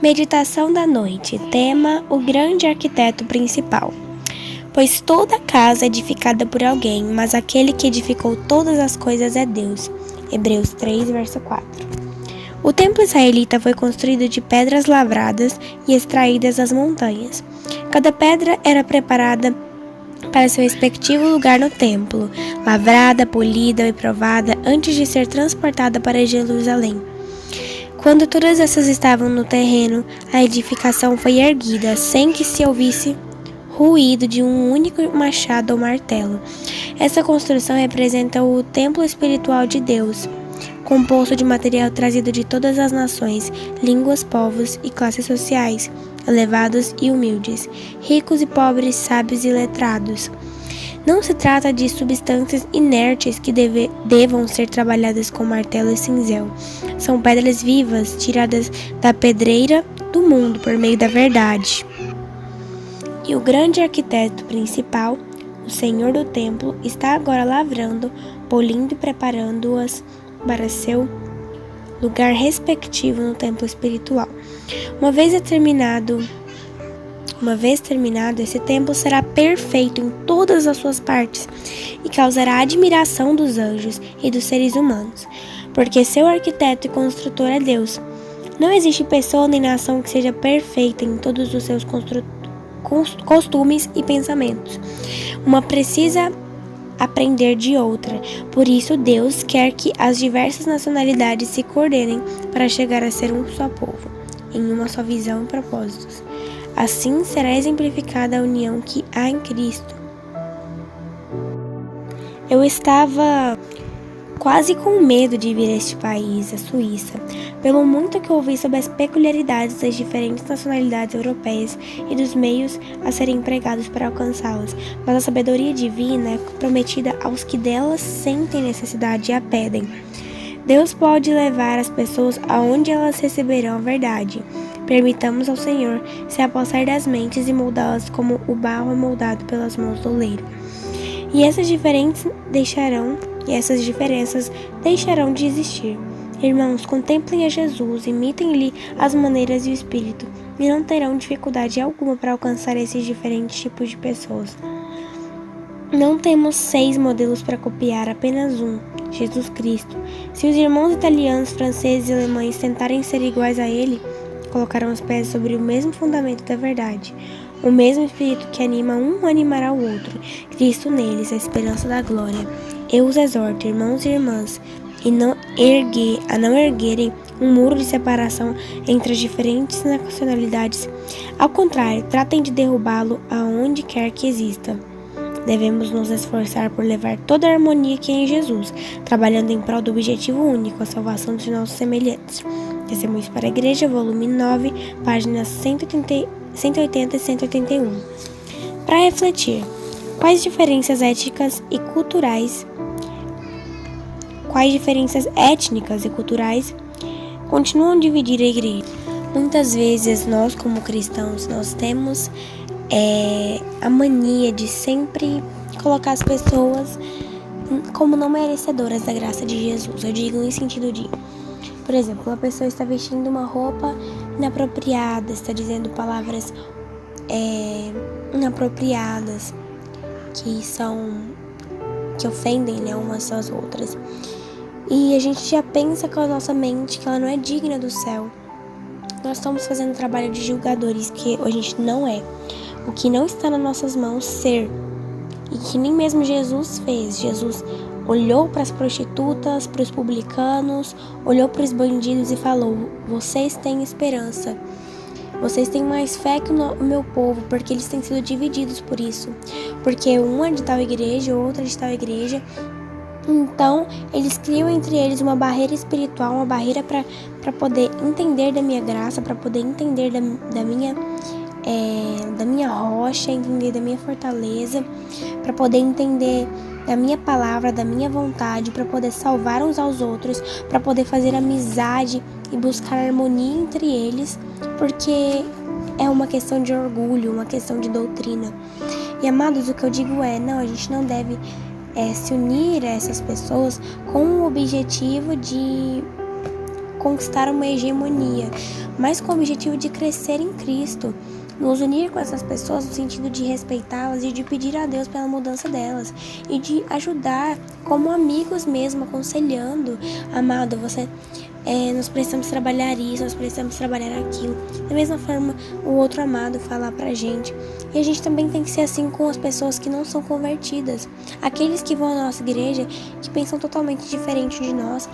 Meditação da noite. Tema: o grande arquiteto principal. Pois toda casa é edificada por alguém, mas aquele que edificou todas as coisas é Deus. Hebreus 3, verso 4. O templo israelita foi construído de pedras lavradas e extraídas das montanhas. Cada pedra era preparada para seu respectivo lugar no templo, lavrada, polida e provada antes de ser transportada para Jerusalém. Quando todas essas estavam no terreno, a edificação foi erguida sem que se ouvisse ruído de um único machado ou martelo. Essa construção representa o templo espiritual de Deus, composto de material trazido de todas as nações, línguas, povos e classes sociais, elevados e humildes, ricos e pobres, sábios e letrados. Não se trata de substâncias inertes que devam ser trabalhadas com martelo e cinzel. São pedras vivas, tiradas da pedreira do mundo por meio da verdade. E o grande arquiteto principal, o Senhor do templo, está agora lavrando, polindo e preparando-as para seu lugar respectivo no templo espiritual. Uma vez terminado, esse templo será perfeito em todas as suas partes e causará a admiração dos anjos e dos seres humanos, porque seu arquiteto e construtor é Deus. Não existe pessoa nem nação que seja perfeita em todos os seus costumes e pensamentos. Uma precisa aprender de outra. Por isso, Deus quer que as diversas nacionalidades se coordenem para chegar a ser um só povo, em uma só visão e propósitos. Assim será exemplificada a união que há em Cristo. Eu estava quase com medo de vir a este país, a Suíça, pelo muito que ouvi sobre as peculiaridades das diferentes nacionalidades europeias e dos meios a serem empregados para alcançá-las, mas a sabedoria divina é prometida aos que delas sentem necessidade e a pedem. Deus pode levar as pessoas aonde elas receberão a verdade. Permitamos ao Senhor se apossar das mentes e moldá-las como o barro é moldado pelas mãos do oleiro. E essas diferenças deixarão de existir. Irmãos, contemplem a Jesus, imitem-lhe as maneiras e o Espírito, e não terão dificuldade alguma para alcançar esses diferentes tipos de pessoas. Não temos 6 modelos para copiar, apenas um, Jesus Cristo. Se os irmãos italianos, franceses e alemães tentarem ser iguais a ele, colocarão os pés sobre o mesmo fundamento da verdade. O mesmo Espírito que anima um animará o outro. Cristo neles, a esperança da glória. Eu os exorto, irmãos e irmãs, a não erguerem um muro de separação entre as diferentes nacionalidades. Ao contrário, tratem de derrubá-lo aonde quer que exista. Devemos nos esforçar por levar toda a harmonia que é em Jesus, trabalhando em prol do objetivo único, a salvação dos nossos semelhantes. Testemunhos para a Igreja, volume 9, páginas 180 e 181. Para refletir, quais diferenças étnicas e culturais continuam a dividir a igreja? Muitas vezes nós, como cristãos, nós temos a mania de sempre colocar as pessoas como não merecedoras da graça de Jesus. Eu digo em sentido de, por exemplo, uma pessoa está vestindo uma roupa inapropriada, está dizendo palavras inapropriadas que ofendem, né, umas às outras. E a gente já pensa com a nossa mente que ela não é digna do céu. Nós estamos fazendo trabalho de julgadores que a gente não é. O que não está nas nossas mãos ser. E que nem mesmo Jesus fez. Jesus olhou para as prostitutas, para os publicanos, olhou para os bandidos e falou: vocês têm esperança. Vocês têm mais fé que o meu povo, porque eles têm sido divididos por isso. Porque um é de tal igreja, outro é de tal igreja. Então, eles criam entre eles uma barreira espiritual, uma barreira para poder entender da minha graça, para poder entender da minha rocha, entender da minha fortaleza, para poder entender da minha palavra, da minha vontade, para poder salvar uns aos outros, para poder fazer amizade e buscar harmonia entre eles, porque é uma questão de orgulho, uma questão de doutrina. E amados, o que eu digo não, a gente não deve se unir a essas pessoas com o objetivo de conquistar uma hegemonia, mas com o objetivo de crescer em Cristo. Nos unir com essas pessoas no sentido de respeitá-las e de pedir a Deus pela mudança delas e de ajudar como amigos mesmo, aconselhando. Amado, nós precisamos trabalhar isso, nós precisamos trabalhar aquilo. Da mesma forma, o outro amado falar pra gente. E a gente também tem que ser assim com as pessoas que não são convertidas. Aqueles que vão à nossa igreja, que pensam totalmente diferente de nós,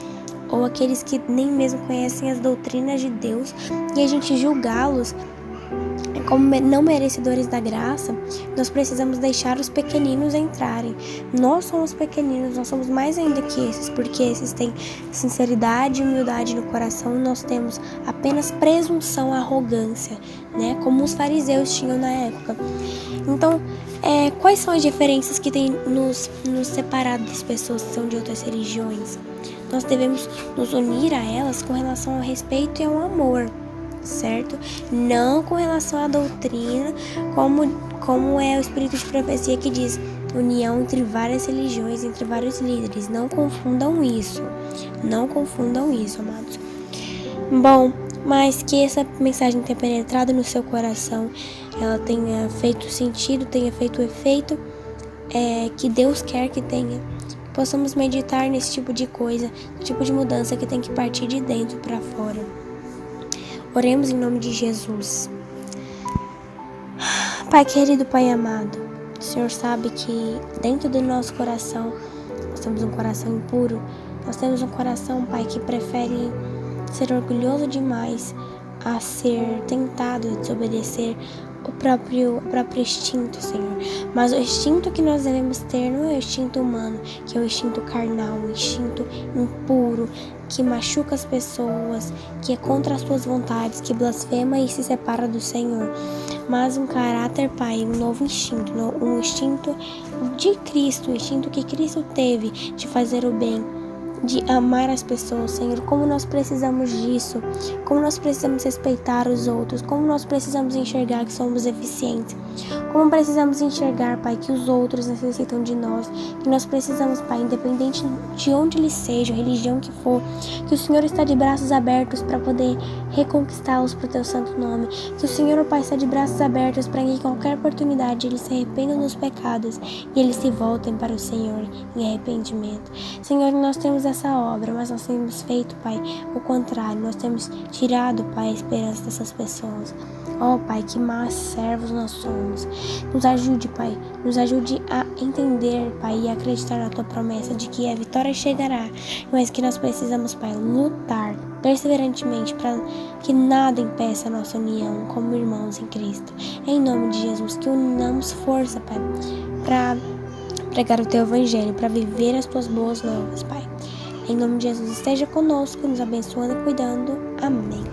ou aqueles que nem mesmo conhecem as doutrinas de Deus, e a gente julgá-los como não merecedores da graça, nós precisamos deixar os pequeninos entrarem. Nós somos pequeninos, nós somos mais ainda que esses, porque esses têm sinceridade e humildade no coração, e nós temos apenas presunção, arrogância, né? Como os fariseus tinham na época. Então, quais são as diferenças que tem nos separado das pessoas que são de outras religiões? Nós devemos nos unir a elas com relação ao respeito e ao amor, certo? Não com relação à doutrina, como é o espírito de profecia que diz união entre várias religiões, entre vários líderes. Não confundam isso. Não confundam isso, amados. Bom, mas que essa mensagem tenha penetrado no seu coração, ela tenha feito sentido, tenha feito o efeito que Deus quer que tenha. Possamos meditar nesse tipo de coisa, no tipo de mudança que tem que partir de dentro para fora. Oremos em nome de Jesus. Pai querido, Pai amado, o Senhor sabe que dentro do nosso coração nós temos um coração impuro. Nós temos um coração, Pai, que prefere ser orgulhoso demais a ser tentado a desobedecer o próprio instinto, Senhor. Mas o instinto que nós devemos ter não é o instinto humano, que é o instinto carnal, o instinto impuro, que machuca as pessoas, que é contra as suas vontades, que blasfema e se separa do Senhor. Mas um caráter, Pai, um novo instinto, um instinto de Cristo, o instinto que Cristo teve de fazer o bem, de amar as pessoas, Senhor. Como nós precisamos disso, como nós precisamos respeitar os outros, como nós precisamos enxergar que somos eficientes, como precisamos enxergar, Pai, que os outros necessitam de nós, que nós precisamos, Pai, independente de onde eles sejam, religião que for, que o Senhor está de braços abertos para poder reconquistá-los para o Teu santo nome, que o Senhor, Pai, está de braços abertos para que em qualquer oportunidade eles se arrependam dos pecados e eles se voltem para o Senhor em arrependimento. Senhor, nós temos essa obra, mas nós temos feito, Pai, o contrário. Nós temos tirado, Pai, a esperança dessas pessoas. Ó, Pai, que más servos nós somos. Nos ajude, Pai, nos ajude a entender, Pai, e acreditar na Tua promessa de que a vitória chegará, mas que nós precisamos, Pai, lutar perseverantemente para que nada impeça a nossa união como irmãos em Cristo. Em nome de Jesus, que unamos força, Pai, para pregar o Teu Evangelho, para viver as Tuas boas novas, Pai. Em nome de Jesus, esteja conosco, nos abençoando e cuidando. Amém.